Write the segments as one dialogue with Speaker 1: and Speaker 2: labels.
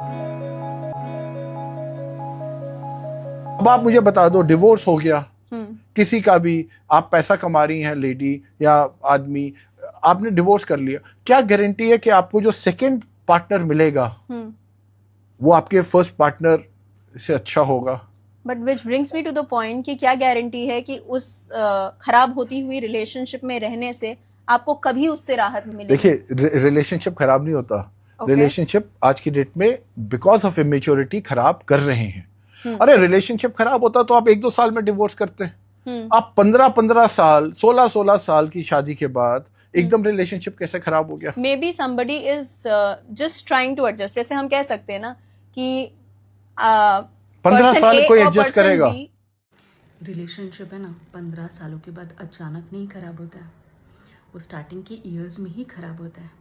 Speaker 1: अब आप मुझे बता दो, डिवोर्स हो गया किसी का भी, आप पैसा कमा रही हैं लेडी या आदमी, आपने डिवोर्स कर लिया, क्या गारंटी है कि आपको जो सेकंड पार्टनर मिलेगा वो आपके फर्स्ट पार्टनर से अच्छा होगा?
Speaker 2: But which brings me to the point कि क्या गारंटी है कि उस खराब होती हुई रिलेशनशिप में रहने से आपको कभी उससे राहत मिलेगी?
Speaker 1: देखिए, रिलेशनशिप खराब नहीं होता। रिलेशनशिप आज की डेट में बिकॉज ऑफ इमेच्योरिटी खराब कर रहे हैं। अरे रिलेशनशिप खराब होता तो आप 1-2 साल में डिवोर्स करते हैं। आप 15-15 साल, 16-16 साल की शादी के बाद एकदम रिलेशनशिप कैसे खराब हो गया?
Speaker 2: Maybe somebody is just trying to adjust. जैसे हम कह सकते हैं ना कि
Speaker 1: 15 साल कोई एडजस्ट करेगा?
Speaker 3: रिलेशनशिप है ना 15 सालों के बाद अचानक नहीं खराब होता है, वो स्टार्टिंग के ईयर्स में ही खराब होता है।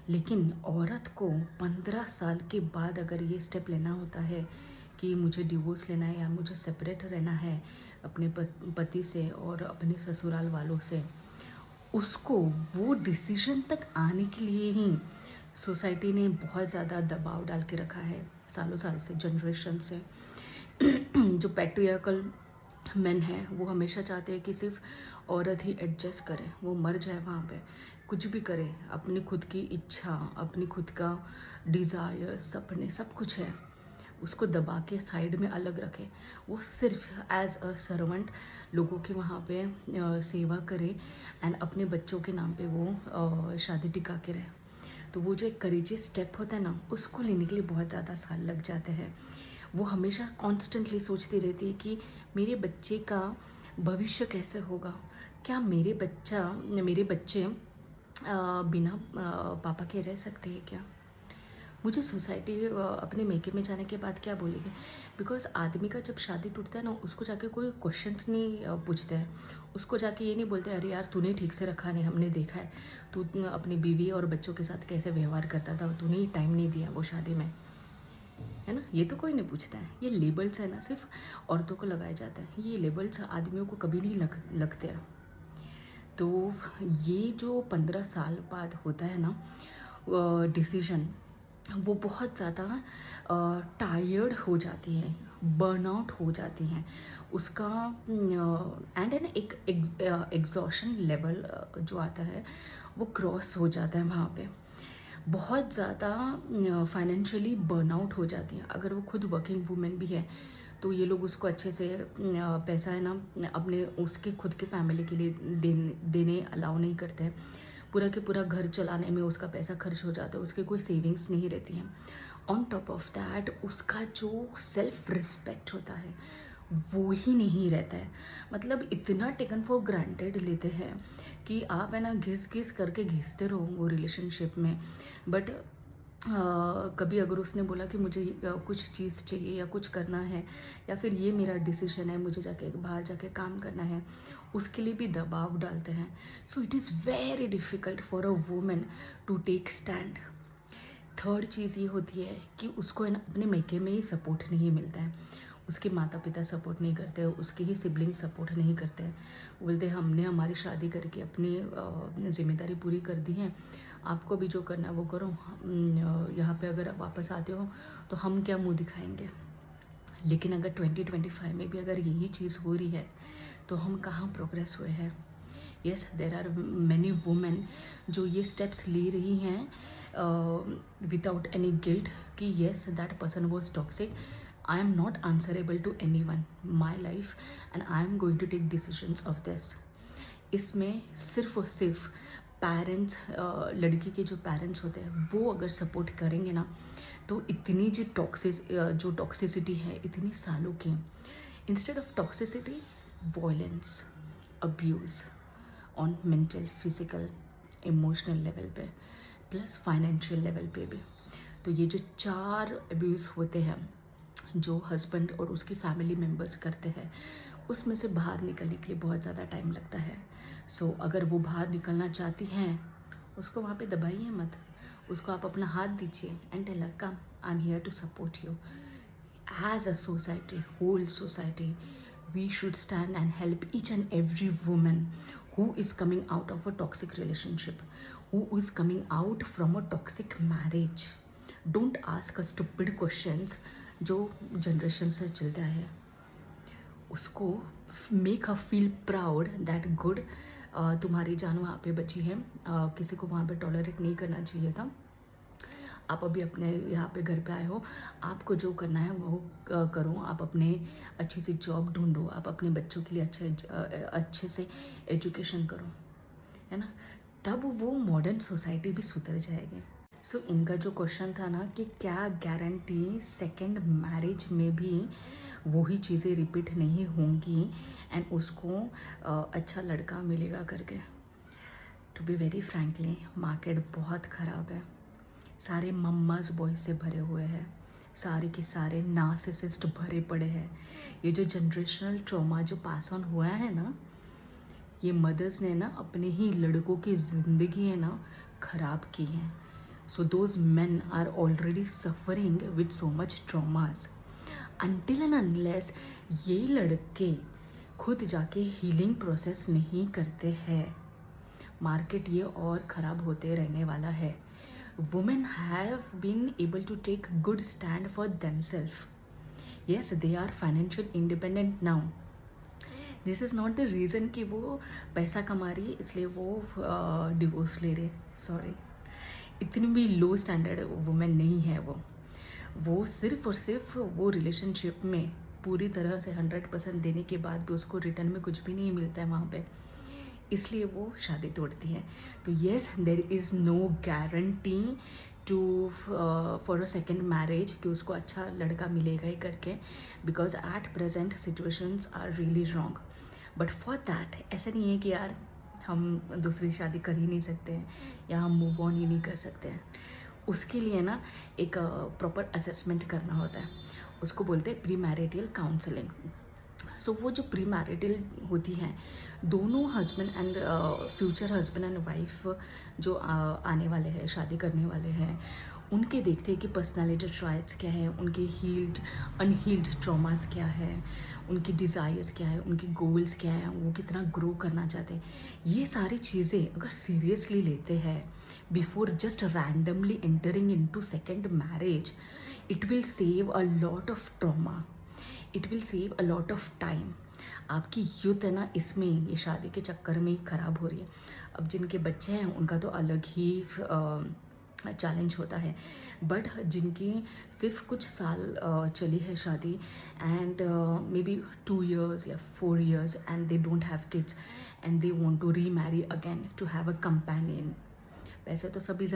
Speaker 3: लेकिन औरत को 15 साल के बाद अगर ये स्टेप लेना होता है कि मुझे डिवोर्स लेना है या मुझे सेपरेट रहना है अपने पति से और अपने ससुराल वालों से, उसको वो डिसीजन तक आने के लिए ही सोसाइटी ने बहुत ज़्यादा दबाव डाल के रखा है सालों साल से, जनरेशन से। जो पैट्रियार्कल मेन है वो हमेशा चाहते हैं कि सिर्फ औरत ही एडजस्ट करे, वो मर जाए वहाँ पे, कुछ भी करे, अपनी खुद की इच्छा, अपनी खुद का डिज़ायर, सपने सब कुछ है, उसको दबा के साइड में अलग रखे। वो सिर्फ एज अ सर्वेंट लोगों की वहाँ पे सेवा करे एंड अपने बच्चों के नाम पे वो शादी टिका के रहे। तो वो जो एक करेजियस स्टेप होता है ना, उसको लेने के लिए बहुत ज़्यादा साल लग जाते हैं। वो हमेशा कॉन्स्टेंटली सोचती रहती है कि मेरे बच्चे का भविष्य कैसे होगा, क्या मेरे बच्चे बिना पापा के रह सकते हैं क्या, मुझे सोसाइटी अपने मेके में जाने के बाद क्या बोलेगी। बिकॉज आदमी का जब शादी टूटता है ना, उसको जाके कोई क्वेश्चंस नहीं पूछते हैं, उसको जाके ये नहीं बोलते अरे यार तूने ठीक से रखा नहीं, हमने देखा है तू अपनी बीवी और बच्चों के साथ कैसे व्यवहार करता था, तूने टाइम नहीं दिया वो शादी में, है ना। ये तो कोई नहीं पूछता है। ये लेबल्स है ना, सिर्फ औरतों को लगाया जाता है, ये लेबल्स आदमियों को कभी नहीं लगते हैं। तो ये जो 15 साल बाद होता है ना डिसीजन, वो बहुत ज़्यादा टायर्ड हो जाती हैं, बर्नआउट हो जाती हैं, उसका एंड एन एक एग्जॉशन लेवल जो आता है वो क्रॉस हो जाता है वहाँ पे। बहुत ज़्यादा फाइनेंशियली बर्नआउट हो जाती हैं। अगर वो खुद वर्किंग वूमेन भी है तो ये लोग उसको अच्छे से पैसा है ना अपने उसके खुद के फैमिली के लिए देने अलाउ नहीं करते हैं। पूरा के पूरा घर चलाने में उसका पैसा खर्च हो जाता है, उसके कोई सेविंग्स नहीं रहती हैं। ऑन टॉप ऑफ दैट उसका जो सेल्फ रिस्पेक्ट होता है वो ही नहीं रहता है। मतलब इतना टेकन फॉर ग्रांटेड लेते हैं कि आप है ना घिस करके घिसते रहो वो रिलेशनशिप में। बट कभी अगर उसने बोला कि मुझे कुछ चीज़ चाहिए या कुछ करना है या फिर ये मेरा डिसीजन है, मुझे जाके बाहर जाके काम करना है, उसके लिए भी दबाव डालते हैं। So it is very difficult for a women to take stand. Third चीज़ ये होती है कि उसको है ना अपने मैके में ही सपोर्ट नहीं मिलता है, उसके माता पिता सपोर्ट नहीं करते, उसके ही सिबलिंग सपोर्ट नहीं करते हैं। बोलते हमने हमारी शादी करके अपनी जिम्मेदारी पूरी कर दी है, आपको भी जो करना है वो करो, यहाँ पे अगर आप वापस आते हो तो हम क्या मुंह दिखाएंगे। लेकिन अगर 2025 में भी अगर यही चीज़ हो रही है तो हम कहाँ प्रोग्रेस हुए हैं। Yes, there are many women जो ये स्टेप्स ले रही हैं विदाउट एनी गिल्ट कि yes that person was toxic, I am not answerable to anyone, my life, and I am going to take decisions of this. इसमें सिर्फ और सिर्फ पेरेंट्स, लड़की के जो पेरेंट्स होते हैं वो अगर सपोर्ट करेंगे ना तो इतनी जो टॉक्सिसिटी है इतनी सालों की, instead of toxicity violence, abuse on mental, physical, emotional level पे प्लस फाइनेंशियल लेवल पे भी। तो ये जो 4 अब्यूज़ होते हैं जो हस्बैंड और उसकी फैमिली मेम्बर्स करते हैं, उसमें से बाहर निकलने के लिए बहुत ज़्यादा टाइम लगता है। सो अगर वो बाहर निकलना चाहती हैं उसको वहाँ पे दबाइए मत, उसको आप अपना हाथ दीजिए and tell her come, I am here to support you. As a society, whole society, we should stand and help each and every woman who is coming out of a toxic relationship, who is coming out from a toxic marriage. Don't ask stupid questions जो generation से चलता है. उसको make her feel proud that good तुम्हारी जान वहाँ पे बची है. किसी को वहाँ पे टॉलरेट नहीं करना चाहिए था. आप अभी अपने यहाँ पे घर पे आए हो, आपको जो करना है वो करो. आप अपने अच्छी सी जॉब ढूंढो, आप अपने बच्चों के लिए अच्छे से एजुकेशन करो, है ना. तब वो मॉडर्न सोसाइटी भी सुधर जाएगी. सो इनका जो क्वेश्चन था ना कि क्या गारंटी सेकंड मैरिज में भी वही चीज़ें रिपीट नहीं होंगी एंड उसको अच्छा लड़का मिलेगा करके. To be very frankly, market बहुत ख़राब है. सारे मम्माज बॉयज से भरे हुए हैं, सारे के सारे नार्सिसिस्ट भरे पड़े हैं. ये जो जनरेशनल ट्रॉमा जो पास ऑन हुआ है ना, ये मदर्स ने ना अपने ही लड़कों की ज़िंदगी है ना ख़राब की है. So those men are already suffering with so much traumas. Until and unless ये लड़के खुद जाके हीलिंग प्रोसेस नहीं करते हैं, मार्केट ये और ख़राब होते रहने वाला है. Women have been able to take good stand for themselves. Yes, they are financial independent now. This is not the reason कि वो पैसा कमा रही है इसलिए वो डिवोर्स ले रहे. सॉरी, इतनी भी लो स्टैंडर्ड वुमेन नहीं है वो सिर्फ और सिर्फ वो रिलेशनशिप में पूरी तरह से 100% देने के बाद भी उसको रिटर्न में कुछ भी नहीं मिलता है वहाँ पे, इसलिए वो शादी तोड़ती है. तो yes, there is no guarantee to for a second marriage कि उसको अच्छा लड़का मिलेगा ही करके, because at present situations are really wrong. But for that ऐसा नहीं है कि यार हम दूसरी शादी कर ही नहीं सकते हैं या हम मूव ऑन ही नहीं कर सकते हैं. उसके लिए ना एक प्रॉपर असेसमेंट करना होता है. उसको बोलते हैं प्री मैरिटल काउंसलिंग. सो वो जो प्री मैरिटल होती हैं, दोनों husband and future husband and wife जो आने वाले हैं, शादी करने वाले हैं, उनके देखते हैं कि पर्सनालिटी ट्राइट्स क्या है, उनके हील्ड अनहील्ड ट्रॉमास क्या है, उनकी डिज़ायर्स क्या है, उनके गोल्स क्या है, वो कितना ग्रो करना चाहते हैं. ये सारी चीज़ें अगर सीरियसली लेते हैं before just randomly entering into second marriage, it will save a lot of trauma, it will save a lot of time. आपकी यूथ है ना इसमें ये शादी के चक्कर में ही ख़राब हो रही है. अब जिनके बच्चे हैं उनका तो अलग ही चैलेंज होता है, बट जिनकी सिर्फ कुछ साल चली है शादी एंड मे बी 2 years या 4 years and they don't have kids and they want to remarry again to have a companion. पैसे तो सभी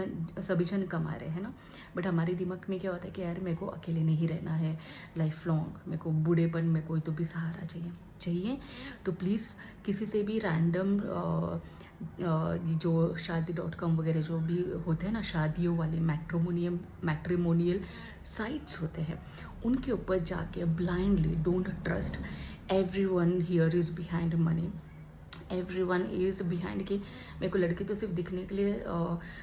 Speaker 3: जन कमा रहे हैं ना, बट हमारे दिमाग में क्या होता है कि यार मेरे को अकेले नहीं रहना है लाइफ लॉन्ग, मेरे को बूढ़ेपन में कोई तो भी सहारा चाहिए. तो प्लीज़ किसी से भी रैंडम जो शादी.com वगैरह जो भी होते हैं ना, शादियों वाले मैट्रिमोनियल साइट्स होते हैं, उनके ऊपर जाके blindly don't trust. Everyone here is behind money, everyone is behind कि मेरे को लड़के तो सिर्फ दिखने के लिए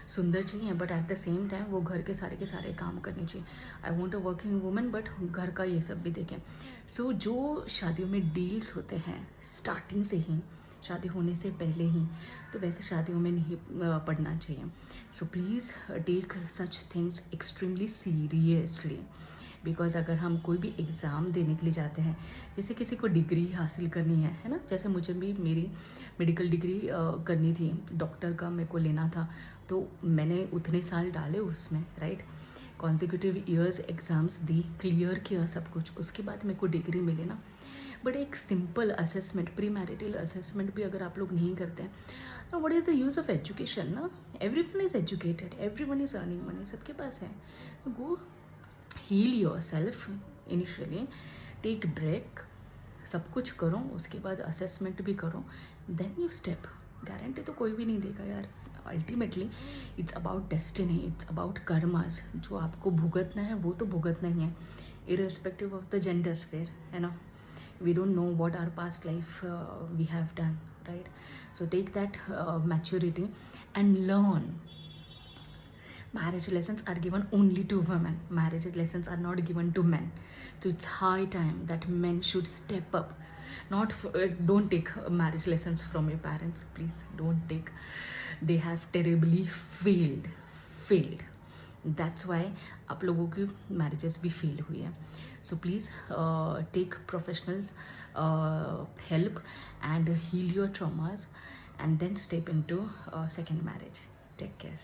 Speaker 3: सुंदर चाहिए, but at the same time वो घर के सारे काम करने चाहिए. I want a working women, but घर का ये सब भी देखें. सो जो शादियों में डील्स होते हैं स्टार्टिंग से ही, शादी होने से पहले ही, तो वैसे शादियों में नहीं पढ़ना चाहिए. So please take such things extremely seriously, because अगर हम कोई भी एग्ज़ाम देने के लिए जाते हैं, जैसे किसी को डिग्री हासिल करनी है ना, जैसे मुझे भी मेरी मेडिकल डिग्री करनी थी, डॉक्टर का मेरे को लेना था, तो मैंने उतने साल डाले उसमें, राइट. कॉन्जिक्यूटिव ईयर्स एग्ज़ाम्स दी, क्लियर किया सब कुछ, उसके बाद मेरे को डिग्री मिले ना. बट एक simple assessment, premarital assessment भी अगर आप लोग नहीं करते हैं, तो what is the use of education ना. Everyone is educated, everyone is earning money, सबके पास है. तो go heal yourself initially, take break, सब कुछ करो, उसके बाद असेसमेंट भी करो, देन यू स्टेप. गारंटी तो कोई भी नहीं देगा यार. Ultimately it's about destiny, it's about karmas. जो आपको भुगतना है वो तो भुगतना ही है, irrespective of the gender sphere, है ना. We don't know what our past life we have done, right? So take that maturity and learn. Marriage lessons are given only to women. Marriage lessons are not given to men. So it's high time that men should step up. Don't take marriage lessons from your parents, please. Don't take. They have terribly failed. That's why आप लोगों की marriages भी fail हुई है. So please take professional help and heal your traumas and then step into second marriage. Take care.